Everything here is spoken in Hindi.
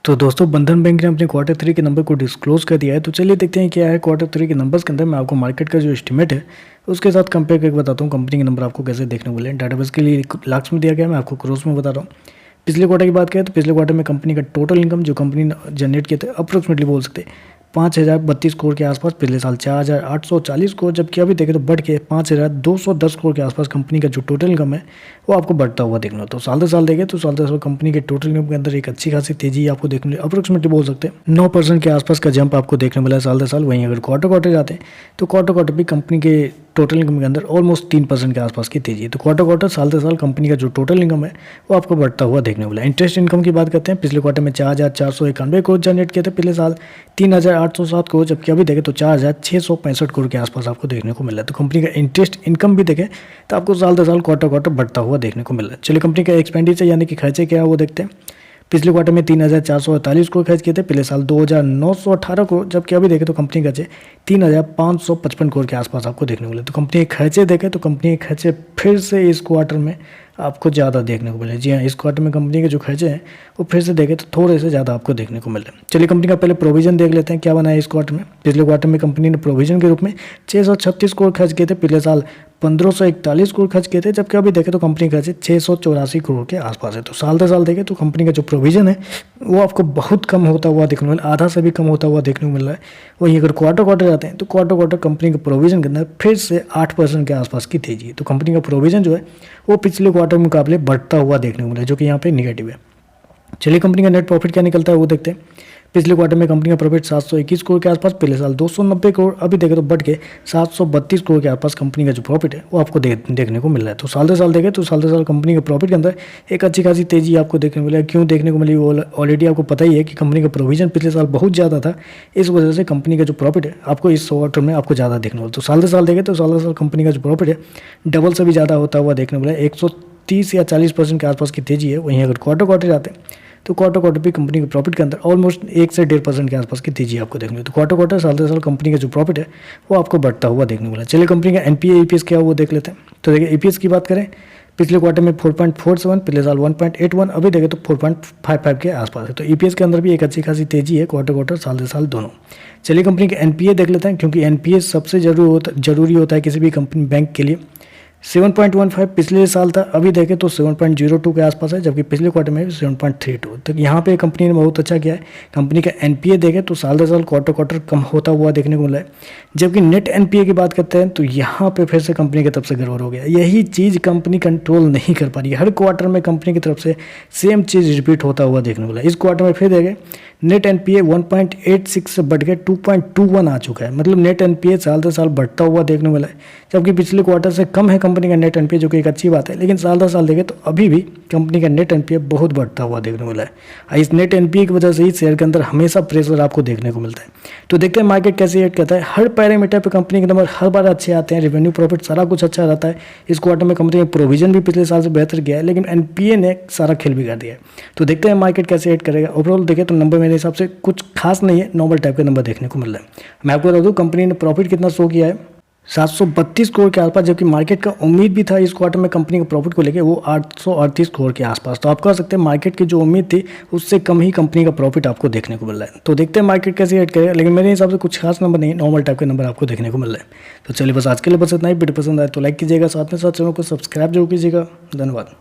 तो दोस्तों बंधन बैंक ने अपने क्वार्टर 3 के नंबर को डिस्क्लोज कर दिया है। तो चलिए देखते हैं क्या है क्वार्टर 3 के नंबर्स के अंदर। मैं आपको मार्केट का जो एस्टीमेट है उसके साथ कंपेयर करके बताता हूँ कंपनी के नंबर आपको कैसे देखने को मिले। डाटाबेस के लिए लाख्स में दिया गया है, मैं आपको क्रोस में बता रहा हूँ। पिछले क्वार्टर की बात करें तो पिछले क्वार्टर में कंपनी का टोटल इनकम जो कंपनी ने जनरेट किया था अप्रोक्सीमेटली बोल सकते हैं 5,032 करोड़ के आसपास। पिछले साल 4,840 करोड़, जबकि अभी देखें तो बढ़ के 5,210 करोड़ के आसपास कंपनी का जो टोटल इनकम है वो आपको बढ़ता हुआ देखना। तो साल दर साल देखें तो साल दर साल कंपनी के टोटल इनकम के अंदर एक अच्छी खासी तेजी आपको देखने मिली। अप्रोक्सीमेटली बोल सकते हैं 9% के आसपास का जंप आपको देखने मिला है साल दर साल। वहीं अगर क्वार्टर क्वार्टर जाते हैं तो क्वार्टर क्वार्टर भी कंपनी के टोटल इनकम के अंदर ऑलमोस्ट 3% के आसपास की तेजी है। तो क्वार्टर क्वार्टर साल दर साल कंपनी का जो टोटल इनकम है वो आपको बढ़ता हुआ देखने को मिला। इंटरेस्ट इनकम की बात करते हैं, पिछले क्वार्टर में 4,491 करोड़ जनरेट किए थे, पिछले साल 3,807 करोड़, जबकि अभी देखें तो 4,665 करोड़ के आसपास आपको देखने को मिल रहा है। तो कंपनी का इंटरेस्ट इनकम भी देखें तो आपको साल दर साल क्वार्टर क्वार्टर बढ़ता हुआ देखने को मिल रहा है। चलिए कंपनी का एक्सपेंडिचर यानी कि खर्चे क्या है वो देखते हैं। पिछले क्वार्टर में 3,448 करोड़ खर्च किए थे, पिछले साल 2,918 करोड़, जबकि अभी देखें तो कंपनी का 3,555 करोड़ के आसपास आपको देखने को मिले। तो कंपनी के खर्चे देखें तो कंपनी के खर्चे फिर से इस क्वार्टर में आपको ज़्यादा देखने को मिले। जी हाँ, इस क्वार्टर में कंपनी के जो खर्चे हैं वो फिर से देखें तो थोड़े से ज़्यादा आपको देखने को मिल रहे हैं। चलिए कंपनी का पहले प्रोविजन देख लेते हैं क्या बना है इस क्वार्टर में। पिछले क्वार्टर में कंपनी ने प्रोविजन के रूप में 636 करोड़ खर्च किए थे, पिछले साल 1,541 करोड़ खर्च किए थे, जबकि अभी देखें तो कंपनी का 684 करोड़ के आसपास है। तो साल दर साल देखें तो कंपनी का जो प्रोविजन है वो आपको बहुत कम होता हुआ देखने को मिला, आधा से भी कम होता हुआ देखने को मिल रहा है। वहीं अगर क्वार्टर क्वार्टर जाते हैं तो क्वार्टर क्वार्टर कंपनी के प्रोविजन के अंदर फिर से 8% के आसपास की तेजी है। तो कंपनी का प्रोविजन जो है वो पिछले क्वार्टर के मुकाबले बढ़ता हुआ देखने को मिला है, जो कि यहाँ पे निगेटिव है। चलिए कंपनी का नेट प्रॉफिट क्या निकलता है वो देखते हैं। पिछले क्वार्टर में कंपनी का प्रॉफिट 721 करोड़ के आसपास, पिछले साल 290 करोड़, अभी देखें तो बढ़ के 732 करोड़ के आसपास कंपनी का जो प्रॉफिट है वो आपको देखने को मिल रहा है। तो साल दर साल देखें तो साल दर साल कंपनी के प्रॉफिट के अंदर एक अच्छी खासी तेजी आपको देखने को मिला है। क्यों देखने को मिली वो ऑलरेडी आपको पता ही है कि कंपनी का प्रोविजन पिछले साल बहुत ज़्यादा था, इस वजह से कंपनी का जो प्रॉफिट है आपको इस क्वार्टर में आपको ज़्यादा देखने को मिला। तो साल दर साल देखें तो साल दर साल कंपनी का जो प्रॉफिट है डबल से भी ज़्यादा होता हुआ देखने को मिला है। 130 या 40% के आसपास की तेजी है। वहीं अगर क्वार्टर क्वार्टर जाते हैं तो क्वार्टर क्वार्टर भी कंपनी के प्रॉफिट के अंदर ऑलमोस्ट 1 से 1.5% के आसपास की तेजी आपको देखने को। तो क्वार्टर क्वार्टर साल दर साल कंपनी का जो प्रॉफिट है वो आपको बढ़ता हुआ देखने को मिला। चलिए कंपनी का एनपीए ईपीएस क्या वो देख लेते हैं। तो देखिए ईपीएस की बात करें, पिछले क्वार्टर में 4.47, पिछले साल 1.81, अभी देखें तो 4.55 के आसपास है। तो ईपीएस के अंदर भी एक अच्छी खासी तेजी है क्वार्टर क्वार्टर साल दर साल दोनों। चलिए कंपनी के एनपीए देख लेते हैं, क्योंकि एनपीए सबसे जरूरी होता है किसी भी कंपनी बैंक के लिए। 7.15 पिछले साल था, अभी देखें तो 7.02 के आसपास है, जबकि पिछले क्वार्टर में 7.32। तो यहाँ पे कंपनी ने बहुत अच्छा किया है। कंपनी का एनपीए देखें तो साल दर साल क्वार्टर क्वार्टर कम होता हुआ देखने को मिला है। जबकि नेट एनपीए की बात करते हैं तो यहाँ पे फिर से कंपनी की तरफ से गड़बड़ हो गया। यही चीज़ कंपनी कंट्रोल नहीं कर पा रही है। हर क्वार्टर में कंपनी की तरफ से सेम चीज़ रिपीट होता हुआ देखने को मिला। इस क्वार्टर में फिर देखें नेट एनपीए 1.86 से बढ़ के 2.21 आ चुका है। मतलब नेट एनपीए साल दर साल बढ़ता हुआ देखने को मिला है, जबकि पिछले क्वार्टर से कम है कंपनी का नेट एनपीए, जो कि एक अच्छी बात है। लेकिन साल दर साल देखें तो अभी भी कंपनी का नेट एनपीए बहुत बढ़ता हुआ देखने को मिला है। इस नेट एनपीए की वजह से ही शेयर के अंदर हमेशा प्रेशर आपको देखने को मिलता है। तो देखते हैं मार्केट कैसे रिएक्ट करता है। हर पैरामीटर पर कंपनी के नंबर हर बार अच्छे आते हैं, रेवेन्यू प्रॉफिट सारा कुछ अच्छा रहता है। इस क्वार्टर में कंपनी का प्रोविजन भी पिछले साल से बेहतर गया है, लेकिन एनपीए ने सारा खेल बिगाड़ दिया है। तो देखते हैं मार्केट कैसे रिएक्ट करेगा। ओवरऑल देखें तो नंबर मेरे हिसाब से कुछ खास नहीं है, नॉर्मल टाइप के नंबर देखने को मिल रहा है। मैं आपको बता दूं कंपनी ने प्रॉफिट कितना शो किया है, 732 करोड़ के आसपास, जबकि मार्केट का उम्मीद भी था इस क्वार्टर में कंपनी के प्रॉफिट को लेके वो 838 करोड़ के आसपास। तो आप कह सकते हैं मार्केट की जो उम्मीद थी उससे कम ही कंपनी का प्रॉफिट आपको देखने को मिल रहा है। तो देखते हैं मार्केट कैसे रेट करेगा, लेकिन मेरे हिसाब से कुछ खास नंबर नहीं, नॉर्मल टाइप के नंबर आपको देखने को मिल रहा है। तो चलिए बस आज के लिए बस इतना ही। वीडियो पसंद आए तो लाइक कीजिएगा, साथ में साथ चैनल को सब्सक्राइब जरूर कीजिएगा। धन्यवाद।